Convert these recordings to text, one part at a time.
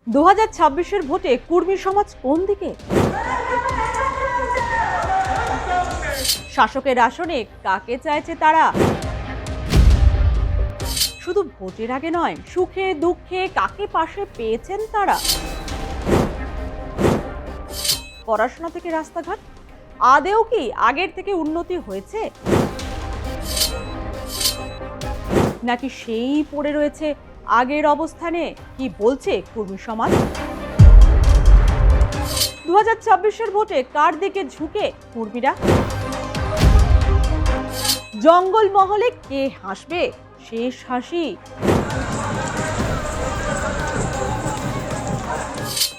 2026-এর ভোটে কুর্মী সমাজ কোন দিকে? শাসকের আসনে কাকে চাইছে তারা? শুধু ভোটের আগে নয়, সুখে দুঃখে কাকে পাশে পেয়েছেন তারা? পড়াশোনা থেকে রাস্তাঘাট, আদেও কি আগের থেকে উন্নতি হয়েছে, নাকি সেই পড়ে রয়েছে আগের অবস্থানে? কি বলছে কুর্মী সমাজ? 2026-এর ভোটে কার দিকে ঝুঁকে কুর্মীরা? জঙ্গল মহলে কে হাসবে শেষ হাসি?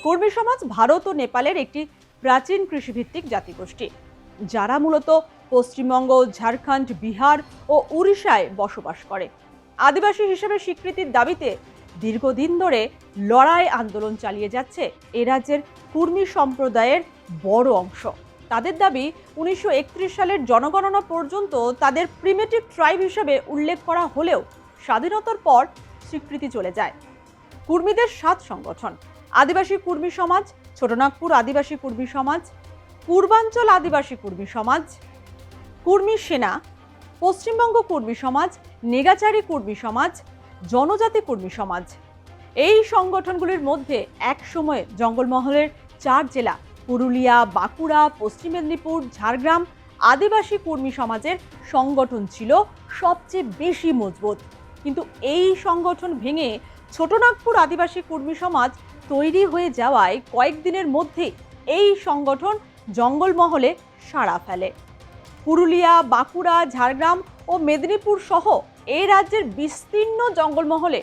কুর্মী সমাজ ভারত ও নেপালের একটি প্রাচীন কৃষিভিত্তিক জাতিগোষ্ঠী, যারা মূলত পশ্চিমবঙ্গ, ঝাড়খণ্ড, বিহার ও উড়িষ্যায় বসবাস করে। আদিবাসী হিসেবে স্বীকৃতির দাবিতে দীর্ঘদিন ধরে লড়াই আন্দোলন চালিয়ে যাচ্ছে এ রাজ্যের কুর্মী সম্প্রদায়ের বড় অংশ। তাদের দাবি, 1931 সালের জনগণনা পর্যন্ত তাদের প্রিমিটিভ ট্রাইব হিসেবে উল্লেখ করা হলেও স্বাধীনতার পর স্বীকৃতি চলে যায়। কুর্মীদের 7 সংগঠন: আদিবাসী কুর্মী সমাজ, ছোটনাগপুর আদিবাসী কুর্মী সমাজ, পূর্বাঞ্চল আদিবাসী কুর্মী সমাজ, কুর্মী সেনা, পশ্চিমবঙ্গ কুর্মী সমাজ, নেগাচারী কুর্মী সমাজ, জনজাতি কুর্মী সমাজ। এই সংগঠনগুলির মধ্যে এক সময়ে জঙ্গলমহলের 4 জেলা পুরুলিয়া, বাঁকুড়া, পশ্চিম মেদিনীপুর, ঝাড়গ্রাম আদিবাসী কুর্মী সমাজের সংগঠন ছিল সবচেয়ে বেশি মজবুত। কিন্তু এই সংগঠন ভেঙে ছোটনাগপুর আদিবাসী কুর্মী সমাজ তৈরি হয়ে যাওয়ায় কয়েকদিনের মধ্যে এই সংগঠন জঙ্গলমহলে সাড়া ফেলে। পুরুলিয়া, বাঁকুড়া, ঝাড়গ্রাম ও মেদিনীপুর সহ এই রাজ্যের বিস্তীর্ণ জঙ্গলমহলে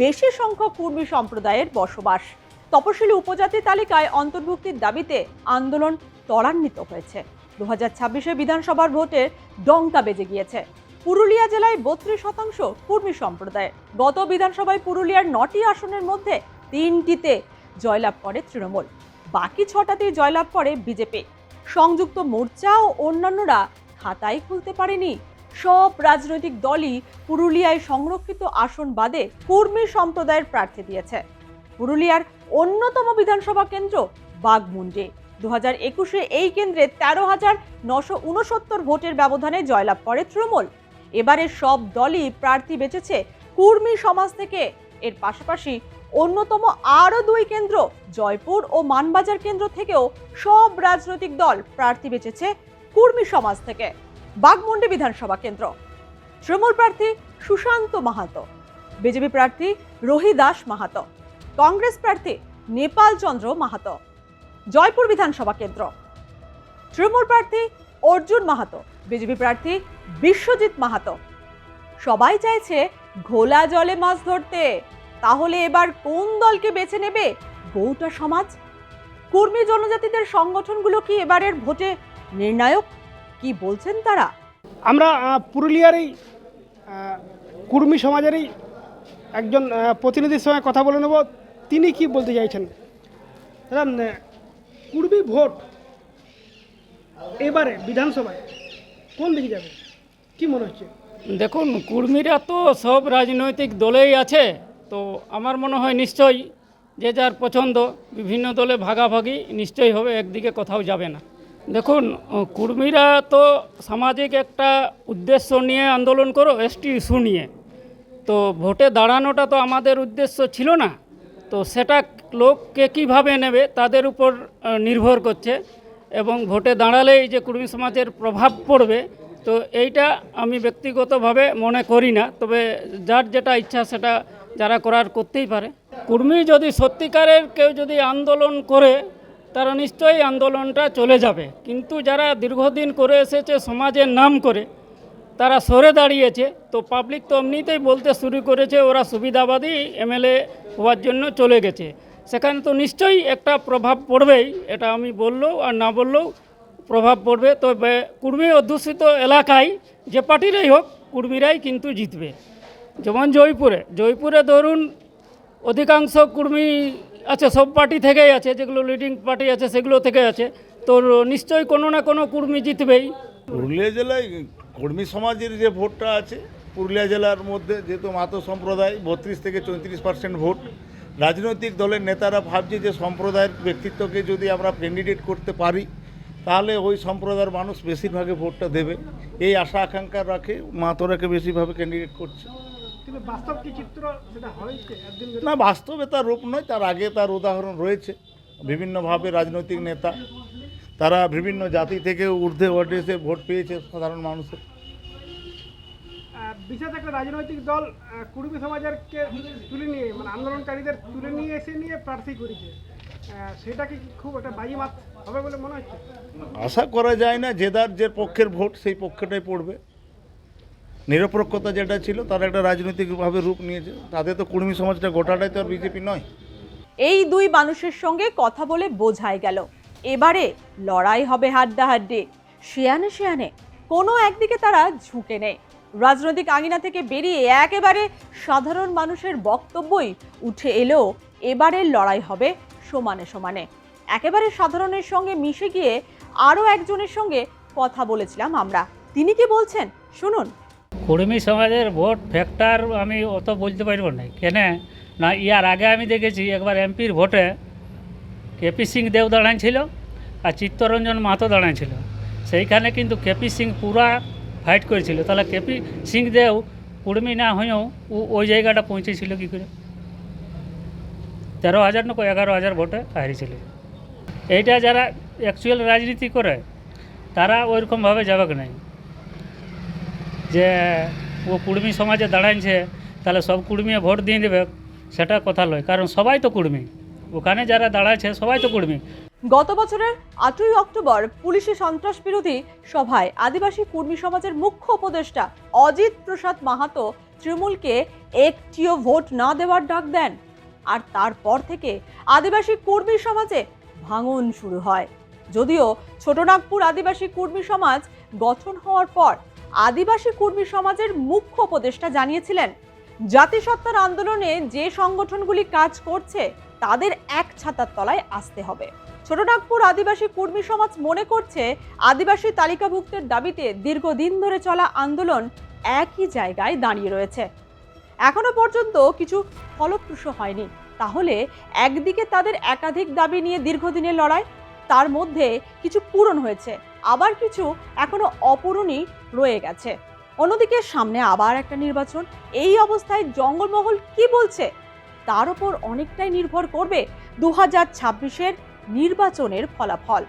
বেশি সংখ্যক কুর্মী সম্প্রদায়ের বসবাস। তপশিলি উপজাতি তালিকায় অন্তর্ভুক্তির দাবিতে আন্দোলন ত্বরান্বিত হয়েছে। 2026-এ বিধানসভার ভোটের ডঙ্কা বেজে গিয়েছে। পুরুলিয়া জেলায় 32% কুর্মী সম্প্রদায়ের। গত বিধানসভায় পুরুলিয়ার 9টি আসনের মধ্যে 3টিতে জয়লাভ করে তৃণমূল, বাকি 6টাতেই জয়লাভ করে বিজেপি। সংযুক্ত মোর্চা ও অন্যান্যরা খাতাই খুলতে পারেনি। সব রাজনৈতিক দলই পুরুলিয়ায় সংরক্ষিত আসন বাদে কুর্মী সম্প্রদায়ের প্রার্থী দিয়েছে। পুরুলিয়ার অন্যতম বিধানসভা কেন্দ্র বাঘমুন্ডি। 2021-এ এই কেন্দ্রে 13,969 ভোটের ব্যবধানে জয়লাভ করে তৃণমূল। এবারে সব দলই প্রার্থী বেঁচেছে কুর্মী সমাজ থেকে। এর পাশাপাশি অন্যতম আরও 2 কেন্দ্র জয়পুর ও মানবাজার কেন্দ্র থেকেও সব রাজনৈতিক দল প্রার্থী বেঁচেছে কুর্মী সমাজ থেকে। বাঘমুন্ডি বিধানসভা কেন্দ্র তৃণমূল প্রার্থী সুশান্ত মাহাতো, বিজেপি প্রার্থী রোহিদাস মাহাতো, কংগ্রেস প্রার্থী নেপাল চন্দ্র মাহাতো। জয়পুর বিধানসভা কেন্দ্র তৃণমূল প্রার্থী অর্জুন মাহাতো, বিজেপি প্রার্থী বিশ্বজিৎ মাহাতো। সবাই চাইছে ঘোলা জলে মাছ ধরতে। তাহলে এবার কোন দলকে বেছে নেবে গৌটা সমাজ? কুর্মী জনজাতিদের সংগঠনগুলো কি এবারের ভোটে নির্ণায়ক? কি বলছেন তারা? আমরা পুরুলিয়ারই কুর্মী সমাজেরই একজন প্রতিনিধির সঙ্গে কথা বলে নেব। তিনি কি বলতে চাইছেন? দাদা, কুর্মী ভোট এবারে বিধানসভায় কোন দিকে যাবে, কি মনে হচ্ছে? দেখুন, কুর্মীরা তো সব রাজনৈতিক দলেই আছে, তো আমার মনে হয় নিশ্চয়ই যে যার পছন্দ বিভিন্ন দলে ভাগাভাগি নিশ্চয়ই হবে, একদিকে কোথাও যাবে না। দেখুন, কুর্মীরা তো সামাজিক একটা উদ্দেশ্য নিয়ে আন্দোলন করো, এসটি ইস্যু নিয়ে। তো ভোটে দাঁড়ানোটা তো আমাদের উদ্দেশ্য ছিল না, তো সেটা লোককে কীভাবে নেবে তাদের উপর নির্ভর করছে। এবং ভোটে দাঁড়ালেই যে কুর্মী সমাজের প্রভাব পড়বে, তো এইটা আমি ব্যক্তিগতভাবে মনে করি না। তবে যার যেটা ইচ্ছা সেটা যারা করার করতেই পারে। কুর্মী যদি সত্যিকারের কেউ যদি আন্দোলন করে, তারা নিশ্চয়ই আন্দোলনটা চলে যাবে। কিন্তু যারা দীর্ঘদিন করে এসেছে সমাজের নাম করে, তারা সরে দাঁড়িয়েছে, তো পাবলিক তো এমনিতেই বলতে শুরু করেছে ওরা সুবিধাবাদী এমএলএ হওয়ার জন্য চলে গেছে। সেখানে তো নিশ্চয়ই একটা প্রভাব পড়বেই, এটা আমি বললেও আর না বললেও প্রভাব পড়বে। তবে কুর্মী অধ্যুষিত এলাকায় যে পার্টিরই হোক কুর্মীরাই কিন্তু জিতবে। যেমন জয়পুরে ধরুন অধিকাংশ কুর্মী আছে, সব পার্টি থেকেই আছে, যেগুলো লিডিং পার্টি আছে সেগুলো থেকে আছে, তো নিশ্চয়ই কোনো না কোনো কুর্মী জিতবেই। পুরুলিয়া জেলায় কুর্মী সমাজের যে ভোটটা আছে, পুরুলিয়া জেলার মধ্যে যেহেতু মাতো সম্প্রদায় 32 থেকে 34% ভোট, রাজনৈতিক দলের নেতারা ভাবছে যে সম্প্রদায়ের ব্যক্তিত্বকে যদি আমরা ক্যান্ডিডেট করতে পারি তাহলে ওই সম্প্রদায়ের মানুষ বেশিরভাগে ভোটটা দেবে, এই আশা আকাঙ্ক্ষা রাখে মাতোরাকে বেশিভাবে ক্যান্ডিডেট করছে। কিন্তু বাস্তব কি চিত্র সেটা হয়েছে একদিন ধরে? না, বাস্তবে তার রূপ নয়, তার আগে তার উদাহরণ রয়েছে। বিভিন্নভাবে রাজনৈতিক নেতা তারা বিভিন্ন জাতি থেকে ঊর্ধ্বে উঠে এসে ভোট পেয়েছে সাধারণ মানুষের। বিশেষ একটা রাজনৈতিক দল কুর্মী সমাজেরকে তুলে নিয়ে মানে আন্দোলনকারীদের তুলে নিয়ে এসে নিয়ে প্রার্থী করেছে, সেটা কি খুব একটা বাজিমাত হবে বলে মনে হচ্ছে? আশা করা যায় না, যে পক্ষের ভোট সেই পক্ষটাই পড়বে। নিরপেক্ষতা যেটা ছিল তার একটা রাজনৈতিকভাবে রূপ নিয়েছে। তাদের তো কুর্মী সমাজটা গোটাটাই তো আর বিজেপি নয়। এই দুই মানুষের সঙ্গে কথা বলে বোঝাই গেল এবারে লড়াই হবে হাড্ডাহাড্ডি, শিয়ানে শিয়ানে। কোনো একদিকে তারা ঝুঁকে নেই। রাজনৈতিক আঙিনা থেকে বেরিয়ে একেবারে সাধারণ মানুষের বক্তব্যই উঠে এলেও এবারের লড়াই হবে সমানে সমানে। একেবারে সাধারণের সঙ্গে মিশে গিয়ে আরও একজনের সঙ্গে কথা বলেছিলাম আমরা। তিনি কি বলছেন শুনুন। কুর্মী সমাজের ভোট ফ্যাক্টর আমি অত বলতে পারবো না, কেন না ইয়ার আগে আমি দেখেছি একবার এমপির ভোটে কেপি সিং দেও দাঁড়াইছিল আর চিত্তরঞ্জন মাহাতো দাঁড়াইছিল, সেইখানে কিন্তু কেপি সিং পুরা ফাইট করেছিল। তাহলে কেপি সিং দেও কুর্মী না হয়েও ওই জায়গাটা পৌঁছেছিল কী করে? 13,000 না 11,000 ভোটে হারিয়েছিল। এইটা যারা অ্যাকচুয়াল রাজনীতি করে তারা ওইরকমভাবে যাবে নাই যে ও কুর্মী সমাজে দাঁড়াইছে তাহলে সব কুর্মী ভোট দিয়ে দেবে, সেটা কথা নয়। কারণ সবাই তো কুর্মী, ওখানে যারা দাঁড়াচ্ছে সবাই তো কুর্মী। গত বছরের 8ই অক্টোবর পুলিশি সন্ত্রাস বিরোধী সভায় আদিবাসী কুর্মী সমাজের মুখ্য উপদেষ্টা অজিত প্রসাদ মাহাতো তৃণমূলকে একটিও ভোট না দেওয়ার ডাক দেন। আর তারপর থেকে আদিবাসী কুর্মী সমাজে ভাঙন শুরু হয়। যদিও ছোটনাগপুর আদিবাসী কুর্মী সমাজ গঠন হওয়ার পর আদিবাসী কুর্মী সমাজের মুখ্য উপদেষ্টা জানিয়েছিলেন জাতিসত্তার আন্দোলনে যে সংগঠনগুলি কাজ করছে তাদের এক ছাতার তলায় আসতে হবে। ছোটনাগপুর আদিবাসী কুর্মী সমাজ মনে করছে আদিবাসী তালিকাভুক্তের দাবিতে দীর্ঘদিন ধরে চলা আন্দোলন একই জায়গায় দাঁড়িয়ে রয়েছে, এখনো পর্যন্ত কিছু ফলপ্রসূ হয়নি। তাহলে একদিকে তাদের একাধিক দাবি নিয়ে দীর্ঘদিনের লড়াই, তার মধ্যে কিছু পূরণ হয়েছে, আবার কিছু এখনো অপূরণই রয়ে গেছে। অন্যদিকে সামনে আবার একটা নির্বাচন। এই অবস্থায় জঙ্গলমহল কি বলছে তার উপর অনেকটাই নির্ভর করবে 2026-এর নির্বাচনের ফলাফল।